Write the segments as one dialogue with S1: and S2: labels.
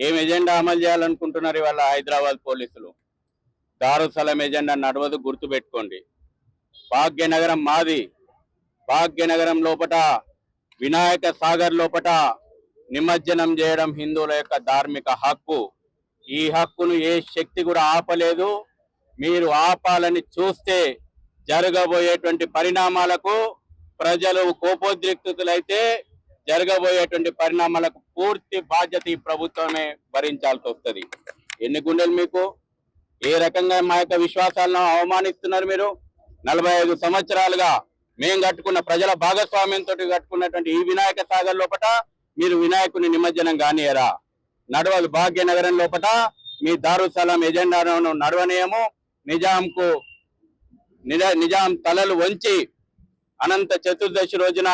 S1: ఏం ఎజెండా అమలు చేయాలనుకుంటున్నారు ఇవాళ హైదరాబాద్ పోలీసులు? దారుసలం ఎజెండా నడవదు, గుర్తుపెట్టుకోండి. భాగ్యనగరం మాది. భాగ్యనగరం లోపట వినాయక సాగర్ లోపట నిమజ్జనం చేయడం హిందువుల యొక్క ధార్మిక హక్కు. ఈ హక్కును ఏ శక్తి కూడా ఆపలేదు. మీరు ఆపాలని చూస్తే జరగబోయేటువంటి పరిణామాలకు ప్రజలు కోపోద్రిక్తులైతే జరగబోయేటువంటి పరిణామాలకు పూర్తి బాధ్యత ఈ ప్రభుత్వమే భరించాల్సి వస్తుంది. ఎన్ని గుండెలు మీకు? ఏ రకంగా మా యొక్క విశ్వాసాలను అవమానిస్తున్నారు మీరు? 45 సంవత్సరాలుగా మేము కట్టుకున్న ప్రజల భాగస్వామ్యంతో కట్టుకున్నటువంటి ఈ వినాయక సాగర్ లోపట మీరు వినాయకుని నిమజ్జనం కానియరా? నడవదు. భాగ్యనగరం లోపట మీ దారుసలాం ఎజెండాను నడవనీయము. నిజాం తలలు వంచి అనంత చతుర్దశి రోజున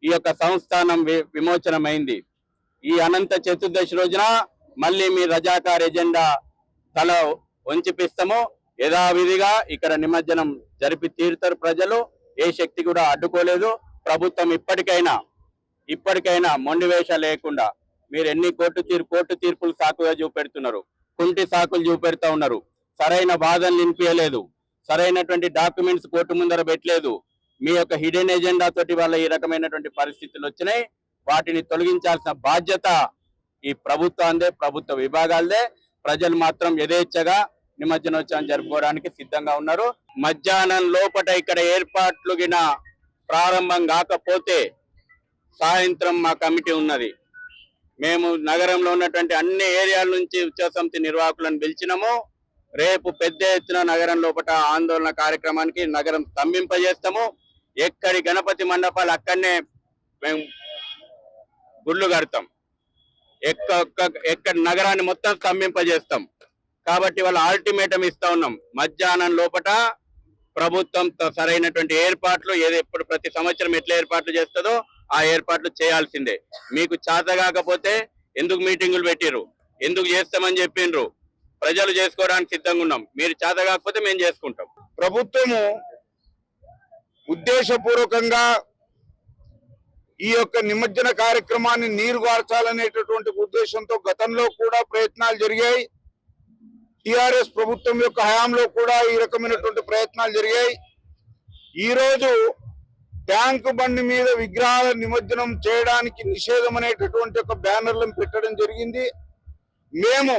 S1: ఈ యొక్క సంస్థానం విమోచనమైంది. ఈ అనంత చతుర్దశి రోజున మళ్ళీ మీ రజాకార్ ఎజెండా తల వంచిపిస్తాము. యథావిధిగా ఇక్కడ నిమజ్జనం జరిపి తీరుతారు ప్రజలు. ఏ శక్తి కూడా అడ్డుకోలేదు. ప్రభుత్వం ఇప్పటికైనా మొండి వేష లేకుండా మీరు ఎన్ని కోర్టు తీర్పులు సాకుగా చూపెడుతున్నారు, కుంటి సాకులు చూపెడతా ఉన్నారు. సరైన వాదనలు వినిపించలేదు, సరైనటువంటి డాక్యుమెంట్స్ కోర్టు ముందర పెట్టలేదు. మీ యొక్క హిడెన్ ఎజెండా తోటి వల్ల ఈ రకమైనటువంటి పరిస్థితులు వచ్చినాయి. వాటిని తొలగించాల్సిన బాధ్యత ఈ ప్రభుత్వాందే, ప్రభుత్వ విభాగాలదే. ప్రజలు మాత్రం యథేచ్ఛగా నిమజ్జనోత్సవం జరుపుకోవడానికి సిద్ధంగా ఉన్నారు. మధ్యాహ్నం లోపట ఇక్కడ ఏర్పాట్లు గిన ప్రారంభం కాకపోతే సాయంత్రం మా కమిటీ ఉన్నది. మేము నగరంలో ఉన్నటువంటి అన్ని ఏరియాల నుంచి ఉత్సవ సమితి నిర్వాహకులను పిలిచినాము. రేపు పెద్ద ఎత్తున నగరం లోపల ఆందోళన కార్యక్రమానికి నగరం స్తంభింపజేస్తాము. ఎక్కడి గణపతి మండపాలు అక్కడనే మేము గుళ్ళు కడతాం. ఎక్కడ నగరాన్ని మొత్తం స్తంభింపజేస్తాం. కాబట్టి వాళ్ళ అల్టిమేటం ఇస్తా ఉన్నాం. మధ్యాహ్నం లోపట ప్రభుత్వం సరైనటువంటి ఏర్పాట్లు ఎప్పుడు ప్రతి సంవత్సరం ఎట్లా ఏర్పాట్లు చేస్తుందో ఆ ఏర్పాట్లు చేయాల్సిందే. మీకు చేత కాకపోతే ఎందుకు మీటింగులు పెట్టిర్రు? ఎందుకు చేస్తామని చెప్పిండ్రు? ప్రజలు చేసుకోవడానికి సిద్ధంగా ఉన్నాం. మీరు చేత కాకపోతే మేము చేసుకుంటాం.
S2: ప్రభుత్వము ఉద్దేశపూర్వకంగా ఈ యొక్క నిమజ్జన కార్యక్రమాన్ని నీరుగార్చాలనేటటువంటి ఉద్దేశంతో గతంలో కూడా ప్రయత్నాలు జరిగాయి. టిఆర్ఎస్ ప్రభుత్వం యొక్క హయాంలో కూడా ఈ రకమైనటువంటి ప్రయత్నాలు జరిగాయి. ఈరోజు ట్యాంకు బండి మీద విగ్రహాల నిమజ్జనం చేయడానికి నిషేధం అనేటటువంటి ఒక బ్యానర్లను పెట్టడం జరిగింది. మేము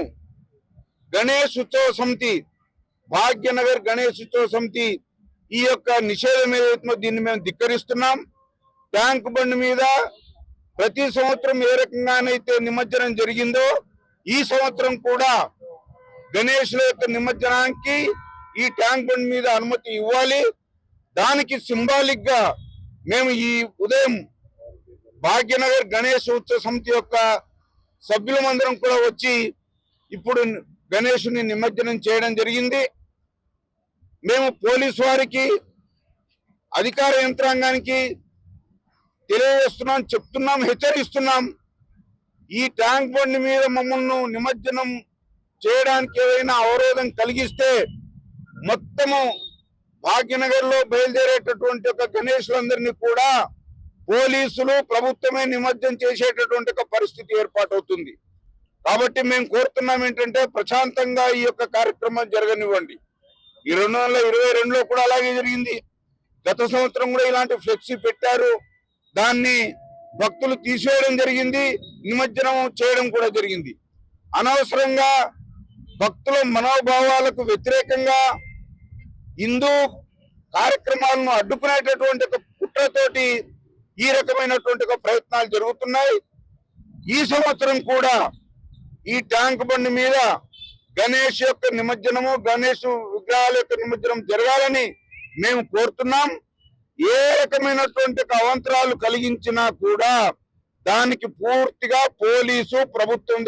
S2: గణేష్ ఉత్సవ సమితి, భాగ్యనగర్ గణేష్ ఉత్సవ సమితి ఈ యొక్క నిషేధం ఏదైతుందో దీన్ని మేము ధిక్కరిస్తున్నాం. ట్యాంకు బండి మీద ప్రతి సంవత్సరం ఏ రకంగానైతే నిమజ్జనం జరిగిందో ఈ సంవత్సరం కూడా గణేష్ల యొక్క నిమజ్జనానికి ఈ ట్యాంక్ బండ్ మీద అనుమతి ఇవ్వాలి. దానికి సింబాలిక్ గా మేము ఈ ఉదయం భాగ్యనగర్ గణేష్ ఉత్సవ సమితి యొక్క సభ్యులమందరం కూడా వచ్చి ఇప్పుడు గణేషుని నిమజ్జనం చేయడం జరిగింది. మేము పోలీసు వారికి, అధికార యంత్రాంగానికి తెలియజేస్తున్నాం, చెప్తున్నాం, హెచ్చరిస్తున్నాం. ఈ ట్యాంక్ బండ్ మీద మమ్మల్ని నిమజ్జనం చేయడానికి ఏదైనా అవరోధం కలిగిస్తే మొత్తము భాగ్యనగర్ లో బయలుదేరేటటువంటి ఒక గణేషులందరినీ కూడా పోలీసులు, ప్రభుత్వమే నిమజ్జనం చేసేటటువంటి ఒక పరిస్థితి ఏర్పాటవుతుంది. కాబట్టి మేము కోరుతున్నాం ఏంటంటే ప్రశాంతంగా ఈ యొక్క కార్యక్రమం జరగనివ్వండి. ఈ 2022లో కూడా అలాగే జరిగింది. గత సంవత్సరం కూడా ఇలాంటి ఫ్లెక్సీ పెట్టారు. దాన్ని భక్తులు తీసేయడం జరిగింది, నిమజ్జనం చేయడం కూడా జరిగింది. అనవసరంగా భక్తుల మనోభావాలకు వ్యతిరేకంగా హిందూ కార్యక్రమాలను అడ్డుకునేటటువంటి ఒక కుట్రతోటి ఈ రకమైనటువంటి ఒక ప్రయత్నాలు జరుగుతున్నాయి. ఈ సంవత్సరం కూడా ఈ ట్యాంక్ బండి మీద గణేష్ యొక్క నిమజ్జనము, గణేష్ విగ్రహాల యొక్క నిమజ్జనం జరగాలని మేము కోరుతున్నాం. ఏ రకమైనటువంటి అవాంతరాలు కలిగించినా కూడా దానికి పూర్తిగా పోలీసు, ప్రభుత్వం